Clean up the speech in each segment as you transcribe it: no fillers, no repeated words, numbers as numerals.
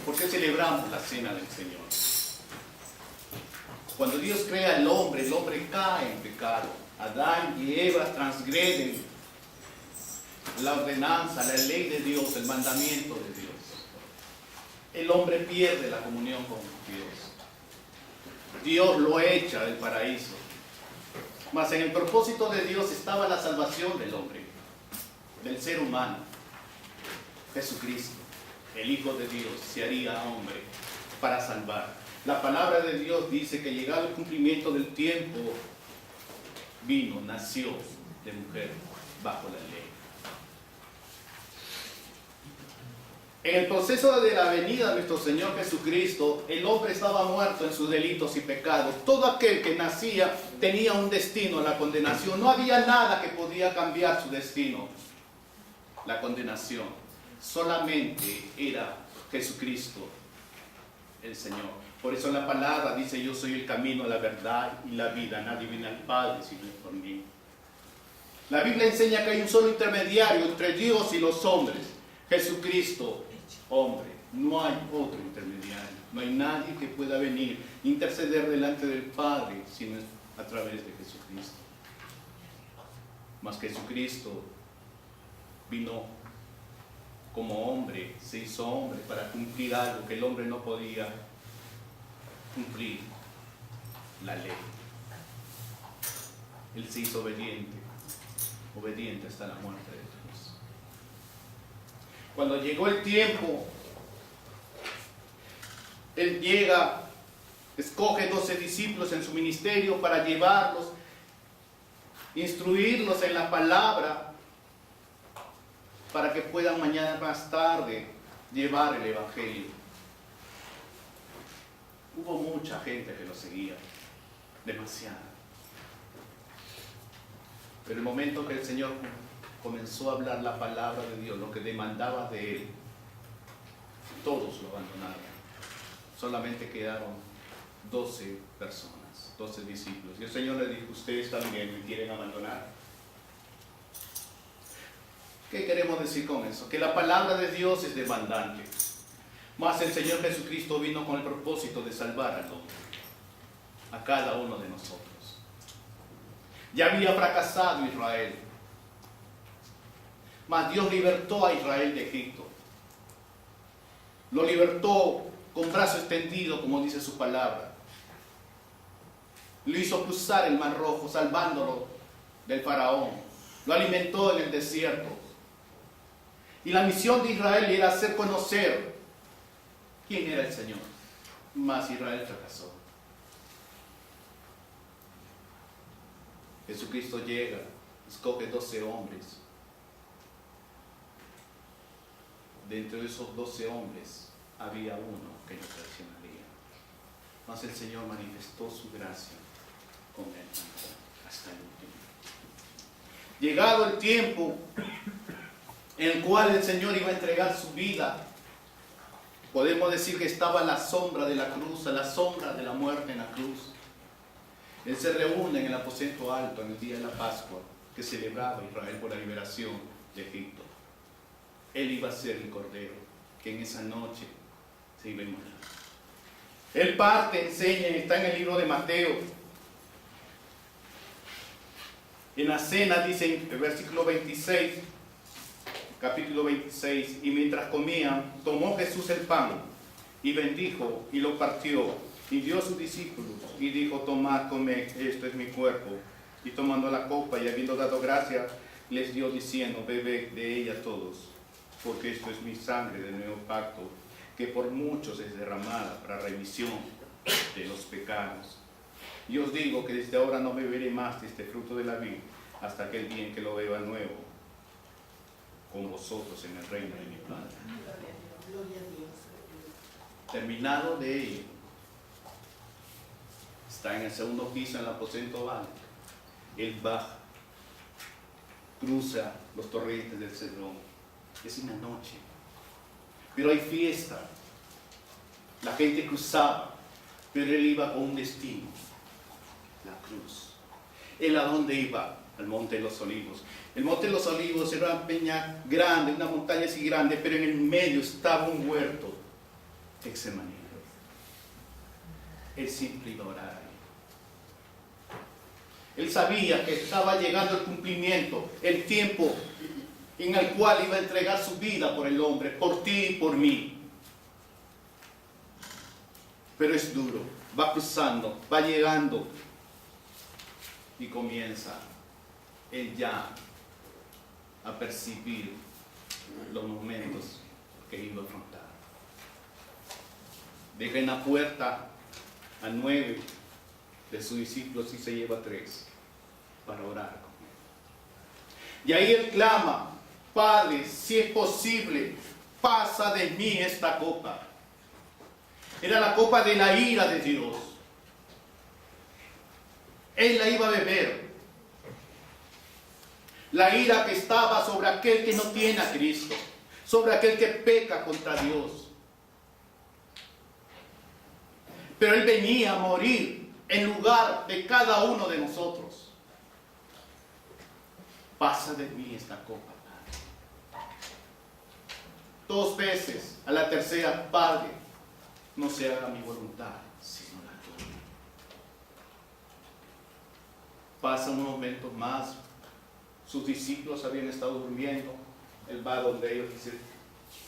¿Por qué celebramos la cena del Señor? Cuando Dios crea al hombre, el hombre cae en pecado. Adán y Eva transgreden la ordenanza, la ley de Dios, el mandamiento de Dios. El hombre pierde la comunión con Dios. Dios lo echa del paraíso. Mas en el propósito de Dios estaba la salvación del hombre, del ser humano. Jesucristo, el Hijo de Dios, se haría hombre para salvar. La palabra de Dios dice que llegado el cumplimiento del tiempo, vino, nació de mujer bajo la ley. En el proceso de la venida de nuestro Señor Jesucristo, el hombre estaba muerto en sus delitos y pecados. Todo aquel que nacía tenía un destino, la condenación. No había nada que podía cambiar su destino, la condenación. Solamente era Jesucristo, el Señor. Por eso la palabra dice: yo soy el camino, la verdad y la vida. Nadie viene al Padre sino por mí. La Biblia enseña que hay un solo intermediario entre Dios y los hombres: Jesucristo, hombre. No hay otro intermediario. No hay nadie que pueda venir, interceder delante del Padre, sino a través de Jesucristo. Mas Jesucristo vino como hombre, se hizo hombre para cumplir algo que el hombre no podía cumplir: la ley. Él se hizo obediente, obediente hasta la muerte de Dios. Cuando llegó el tiempo, Él llega, escoge 12 discípulos en su ministerio para llevarlos, instruirlos en la palabra, para que puedan mañana más tarde llevar el Evangelio. Hubo mucha gente que lo seguía, demasiada. Pero el momento que el Señor comenzó a hablar la palabra de Dios, lo que demandaba de Él, todos lo abandonaron. Solamente quedaron 12 personas, 12 discípulos. Y el Señor le dijo: ustedes también me quieren abandonar. ¿Qué queremos decir con eso? Que la palabra de Dios es demandante. Mas el Señor Jesucristo vino con el propósito de salvar al hombre, a cada uno de nosotros. Ya había fracasado Israel, mas Dios libertó a Israel de Egipto. Lo libertó con brazo extendido, como dice su palabra. Lo hizo cruzar el Mar Rojo, salvándolo del faraón. Lo alimentó en el desierto. Y la misión de Israel era hacer conocer quién era el Señor. Mas Israel fracasó. Jesucristo llega, escoge 12 hombres. Dentro de esos 12 hombres había uno que lo traicionaría. Mas el Señor manifestó su gracia con él hasta el último. Llegado el tiempo en el cual el Señor iba a entregar su vida, podemos decir que estaba a la sombra de la cruz, a la sombra de la muerte en la cruz. Él se reúne en el aposento alto en el día de la Pascua que celebraba Israel por la liberación de Egipto. Él iba a ser el Cordero que en esa noche se iba a inmolar. Él parte, enseña, está en el libro de Mateo. En la cena dice en el versículo 26, capítulo 26: y mientras comían, tomó Jesús el pan y bendijo y lo partió y dio a sus discípulos y dijo: tomad, comed, esto es mi cuerpo. Y tomando la copa y habiendo dado gracias, les dio diciendo: bebed de ella todos, porque esto es mi sangre del nuevo pacto, que por muchos es derramada para remisión de los pecados. Y os digo que desde ahora no beberé más de este fruto de la vid, hasta aquel día en que lo beba nuevo con vosotros en el reino de mi Padre. Terminado de ello, está en el segundo piso, en el aposento alto. Él baja, cruza los torrentes del Cedrón. Es una noche, pero hay fiesta. La gente cruzaba, pero él iba con un destino: la cruz. ¿Él a dónde iba? Al Monte de los Olivos. El Monte de los Olivos era una peña grande, una montaña así grande, pero en el medio estaba un huerto. Getsemaní. Él siempre iba a orar. Él sabía que estaba llegando el cumplimiento, el tiempo en el cual iba a entregar su vida por el hombre, por ti y por mí. Pero es duro, va cruzando, va llegando y comienza él ya a percibir los momentos que iba a afrontar. Deja en la puerta a 9 de sus discípulos y se lleva a 3 para orar con él. Y ahí él clama: Padre, si es posible, pasa de mí esta copa. Era la copa de la ira de Dios. Él la iba a beber. La ira que estaba sobre aquel que no tiene a Cristo, sobre aquel que peca contra Dios. Pero Él venía a morir en lugar de cada uno de nosotros. Pasa de mí esta copa, Padre. 2 veces, a la tercera: Padre, no se haga mi voluntad, sino la tuya. Pasan unos momentos más. Sus discípulos habían estado durmiendo. Él va donde ellos, dice: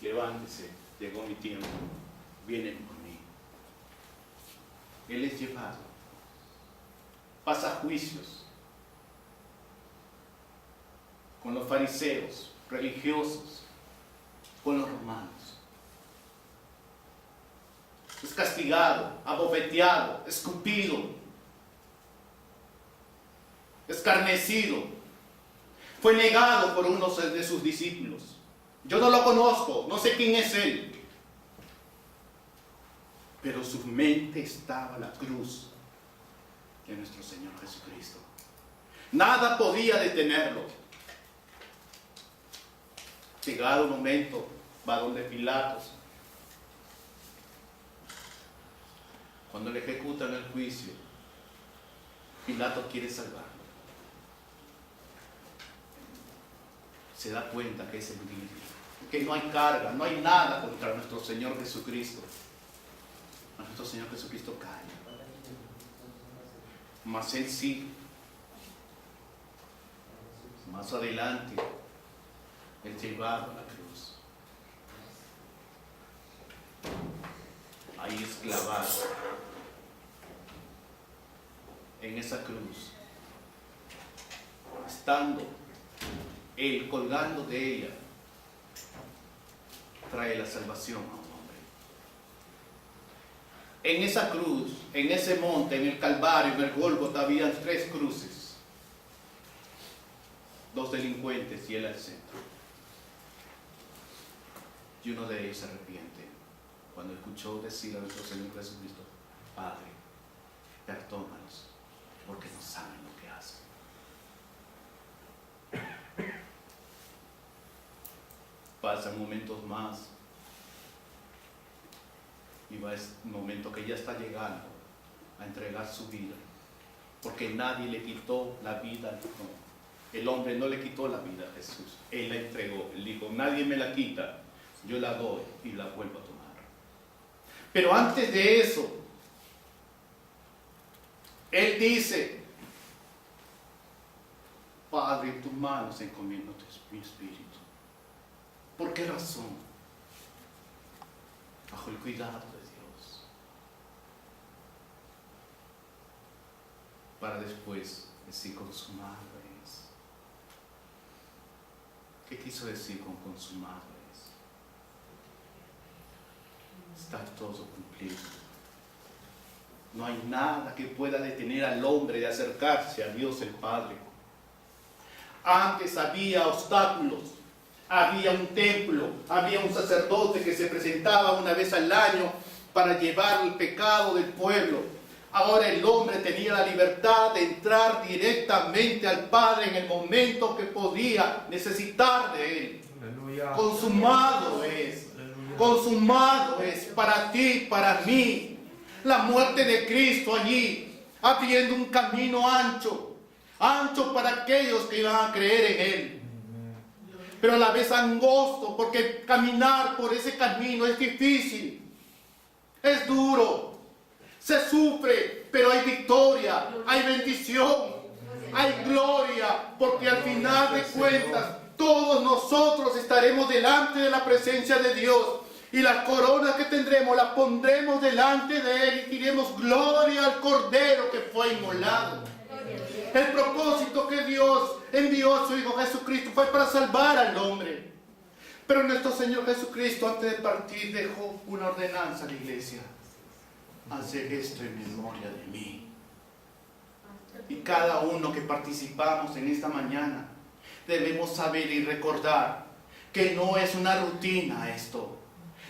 levántese, llegó mi tiempo, vienen por mí. Él es llevado. Pasa juicios con los fariseos, religiosos, con los romanos. Es castigado, abofeteado, escupido, escarnecido. Fue negado por uno de sus discípulos. Yo no lo conozco, no sé quién es él. Pero su mente estaba la cruz de nuestro Señor Jesucristo. Nada podía detenerlo. Llegado el momento, va donde Pilatos. Cuando le ejecutan el juicio, Pilato quiere salvarlo. Se da cuenta que es el libre, que no hay carga, no hay nada contra nuestro Señor Jesucristo. A nuestro Señor Jesucristo cae. Mas Él sí. Más adelante, Él llevado a la cruz. Ahí es clavado. En esa cruz. Estando Él colgando de ella, trae la salvación a un hombre. En esa cruz, en ese monte, en el Calvario, en el Gólgota, había 3 cruces. 2 delincuentes y Él al centro. Y uno de ellos se arrepiente cuando escuchó decir a nuestro Señor Jesucristo: Padre, perdónalos, porque no saben lo que hacen. Pasan momentos más y va ese momento que ya está llegando a entregar su vida, porque nadie le quitó la vida. No, el hombre no le quitó la vida a Jesús, Él la entregó. Él dijo: nadie me la quita, yo la doy y la vuelvo a tomar. Pero antes de eso, Él dice: Padre, en tus manos encomiendo mi espíritu. ¿Por qué razón? Bajo el cuidado de Dios. Para después decir: consumado es. ¿Qué quiso decir con consumado es? Está todo cumplido. No hay nada que pueda detener al hombre de acercarse a Dios el Padre. Antes había obstáculos. Había un templo, había un sacerdote que se presentaba una vez al año para llevar el pecado del pueblo. Ahora el hombre tenía la libertad de entrar directamente al Padre en el momento que podía necesitar de Él. Aleluya. Consumado es. Aleluya. Consumado es para ti, para mí. La muerte de Cristo allí, abriendo un camino ancho. Ancho para aquellos que iban a creer en Él. Pero a la vez angosto, porque caminar por ese camino es difícil. es duro, se sufre, pero hay victoria, hay bendición, hay gloria, porque al final de cuentas todos nosotros estaremos delante de la presencia de Dios. Y las coronas que tendremos las pondremos delante de Él y diremos gloria al Cordero que fue inmolado. El propósito que Dios envió a su Hijo Jesucristo fue para salvar al hombre. Pero nuestro Señor Jesucristo, antes de partir, dejó una ordenanza a la iglesia: hacer esto en memoria de mí. Y cada uno que participamos en esta mañana debemos saber y recordar que no es una rutina esto.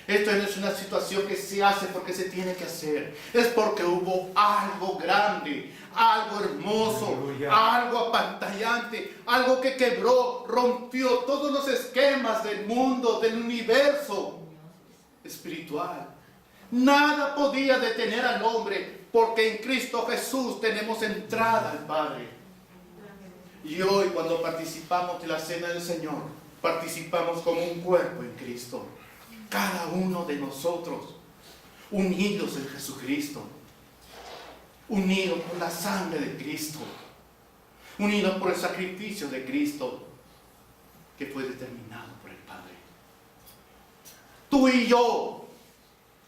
Esto no es una situación que se hace porque se tiene que hacer. Es porque hubo algo grande, algo hermoso, algo apantallante, algo que quebró, rompió todos los esquemas del mundo, del universo espiritual. Nada podía detener al hombre, porque en Cristo Jesús tenemos entrada al Padre. Y hoy, cuando participamos de la cena del Señor, participamos como un cuerpo en Cristo. Cada uno de nosotros, unidos en Jesucristo, unidos por la sangre de Cristo, unidos por el sacrificio de Cristo, que fue determinado por el Padre. Tú y yo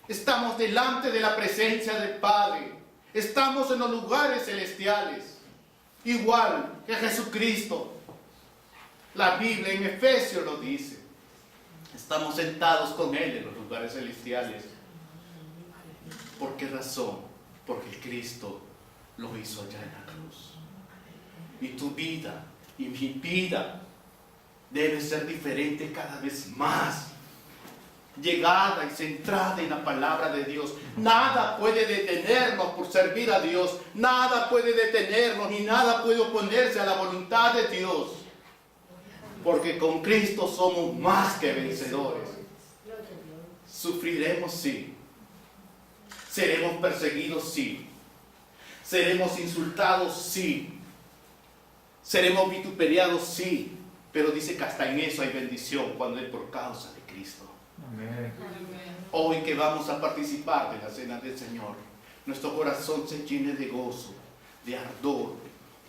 estamos delante de la presencia del Padre. Estamos en los lugares celestiales, igual que Jesucristo. La Biblia en Efesios lo dice. Estamos sentados con Él en los lugares celestiales. ¿Por qué razón? Porque Cristo lo hizo allá en la cruz. Y tu vida y mi vida debe ser diferente cada vez más. Llegada y centrada en la palabra de Dios. Nada puede detenernos por servir a Dios. Nada puede detenernos ni nada puede oponerse a la voluntad de Dios. Porque con Cristo somos más que vencedores. Sufriremos, sí. Seremos perseguidos, sí. Seremos insultados, sí. Seremos vituperiados, sí. Pero dice que hasta en eso hay bendición cuando es por causa de Cristo. Amén. Hoy que vamos a participar de la cena del Señor, nuestro corazón se llene de gozo, de ardor,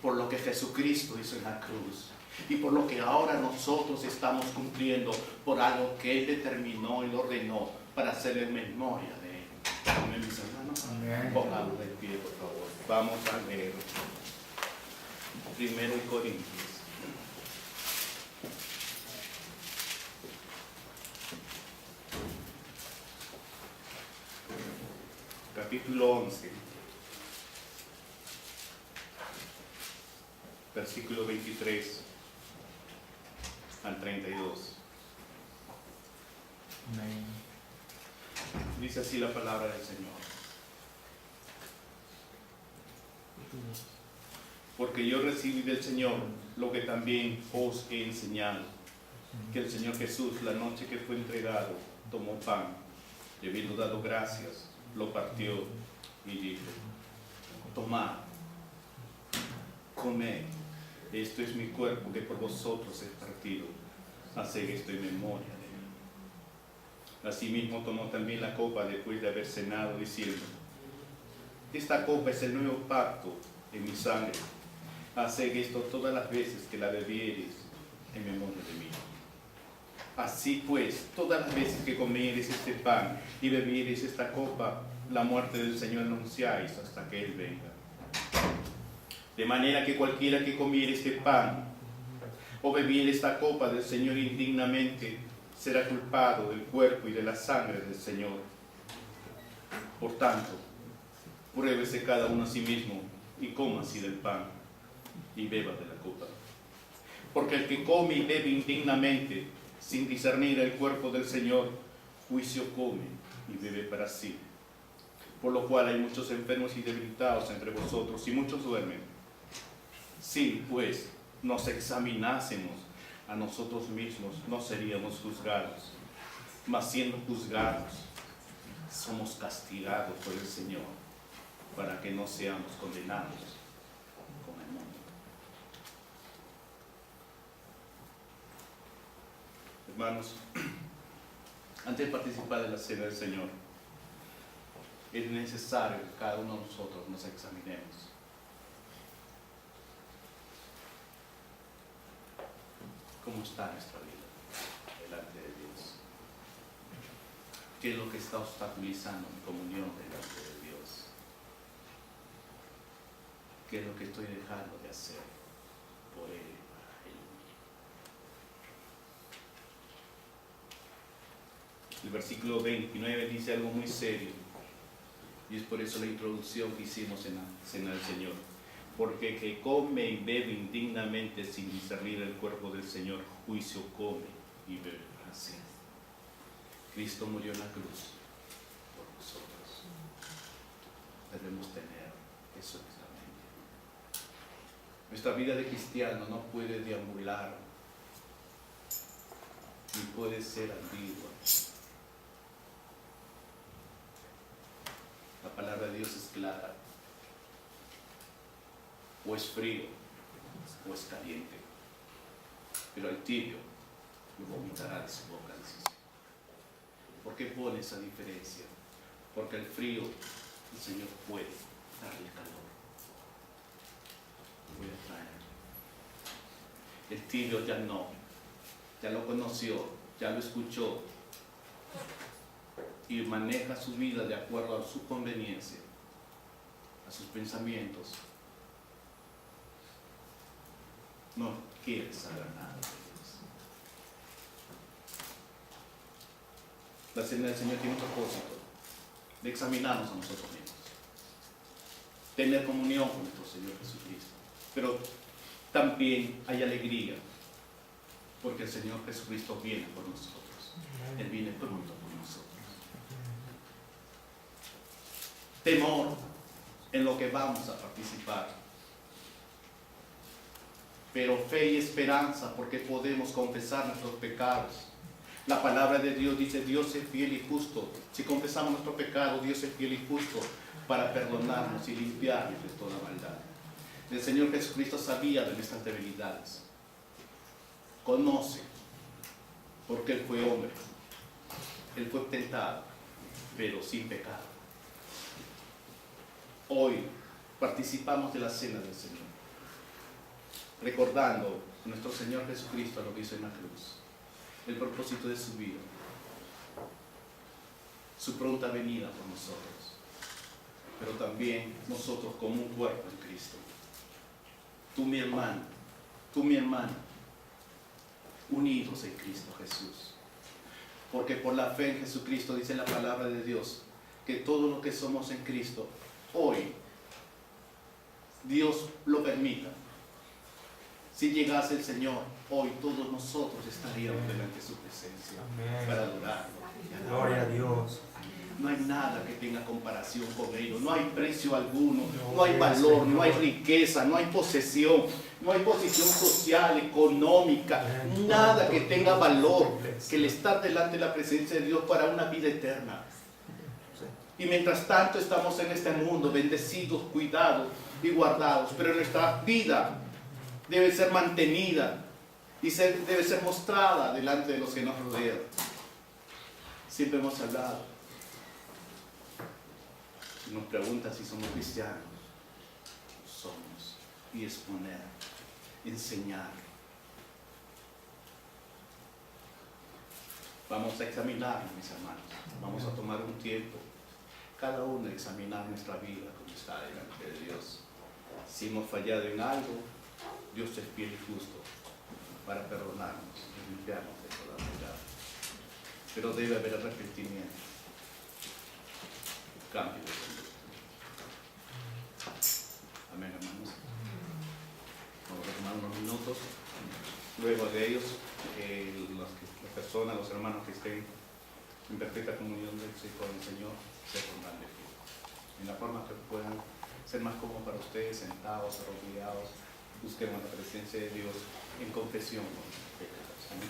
por lo que Jesucristo hizo en la cruz. Y por lo que ahora nosotros estamos cumpliendo, por algo que Él determinó y lo ordenó para hacer en memoria de Él. Amén, mis hermanos. Amén. Pongamos de pie, por favor. Vamos a leer 1 Corintios. Capítulo 11. Versículo 23 al 32. Amén. Dice así la palabra del Señor. Porque yo recibí del Señor lo que también os he enseñado, que el Señor Jesús, la noche que fue entregado, tomó pan, y habiendo dado gracias, lo partió y dijo: tomad, comed, esto es mi cuerpo que por vosotros es partido, haced esto en memoria de mí. Asimismo tomó también la copa después de haber cenado, diciendo: esta copa es el nuevo pacto en mi sangre, haced esto todas las veces que la bebiereis en memoria de mí. Así pues, todas las veces que comiereis este pan y bebiereis esta copa, la muerte del Señor anunciáis hasta que Él venga. De manera que cualquiera que comiere este pan o bebiere esta copa del Señor indignamente, será culpado del cuerpo y de la sangre del Señor. Por tanto, pruébese cada uno a sí mismo y coma así del pan y beba de la copa. Porque el que come y bebe indignamente, sin discernir el cuerpo del Señor, juicio come y bebe para sí. Por lo cual hay muchos enfermos y debilitados entre vosotros, y muchos duermen. Si, pues, nos examinásemos a nosotros mismos, no seríamos juzgados. Mas siendo juzgados, somos castigados por el Señor, para que no seamos condenados con el mundo. Hermanos, antes de participar de la cena del Señor, es necesario que cada uno de nosotros nos examinemos. ¿Cómo está nuestra vida delante de Dios? ¿Qué es lo que está obstaculizando mi comunión delante de Dios? ¿Qué es lo que estoy dejando de hacer por Él y para Él? El versículo 29 dice algo muy serio, y es por eso la introducción que hicimos en la Cena del Señor. Porque que come y bebe indignamente sin discernir el cuerpo del Señor, juicio come y bebe para sí. Cristo murió en la cruz por nosotros. Debemos tener eso en nuestra mente. Nuestra vida de cristiano no puede deambular, ni puede ser ambigua. La palabra de Dios es clara. O es frío, o es caliente. Pero al tibio lo vomitará de su boca, dice. ¿Por qué pone esa diferencia? Porque al frío el Señor puede darle calor. Puede traer. El tibio ya no, ya lo conoció, ya lo escuchó y maneja su vida de acuerdo a su conveniencia, a sus pensamientos. No quiere saber nada de Dios. La Cena del Señor tiene un propósito de examinarnos a nosotros mismos, tener comunión con nuestro Señor Jesucristo, pero también hay alegría porque el Señor Jesucristo viene por nosotros. Él viene pronto por nosotros. Temor en lo que vamos a participar, pero fe y esperanza porque podemos confesar nuestros pecados. La palabra de Dios dice: Dios es fiel y justo. Si confesamos nuestro pecado, Dios es fiel y justo para perdonarnos y limpiarnos de toda maldad. El Señor Jesucristo sabía de nuestras debilidades, conoce, porque Él fue hombre, Él fue tentado, pero sin pecado. Hoy participamos de la Cena del Señor, recordando a nuestro Señor Jesucristo lo que hizo en la cruz, el propósito de su vida, su pronta venida por nosotros, pero también nosotros como un cuerpo en Cristo. Tú mi hermano, unidos en Cristo Jesús, porque por la fe en Jesucristo dice la palabra de Dios que todo lo que somos en Cristo hoy, Dios lo permita. Si llegase el Señor, hoy todos nosotros estaríamos delante de su presencia. Amén. Para adorarlo. Gloria a Dios. No hay nada que tenga comparación con ello. No hay precio alguno, no hay valor, no hay riqueza, no hay posesión, no hay posición social, económica, nada que tenga valor que el estar delante de la presencia de Dios para una vida eterna. Y mientras tanto estamos en este mundo bendecidos, cuidados y guardados, pero nuestra vida debe ser mantenida y debe ser mostrada delante de los que nos rodean. Siempre hemos hablado. Si nos preguntan si somos cristianos, somos. Y exponer, enseñar. Vamos a examinarnos, mis hermanos. Vamos a tomar un tiempo, cada uno a examinar nuestra vida como está delante de Dios. Si hemos fallado en algo, Dios es fiel y justo para perdonarnos y limpiarnos de toda maldad. Pero debe haber arrepentimiento, cambio de conducta. Amén, hermanos. Vamos a tomar unos minutos. Luego de ellos, las personas, los hermanos que estén en perfecta comunión con el Señor se pondrán de pie. En la forma que puedan ser más cómodos para ustedes, sentados, arrodillados. Busquemos la presencia de Dios en confesión con los pecados. Amén.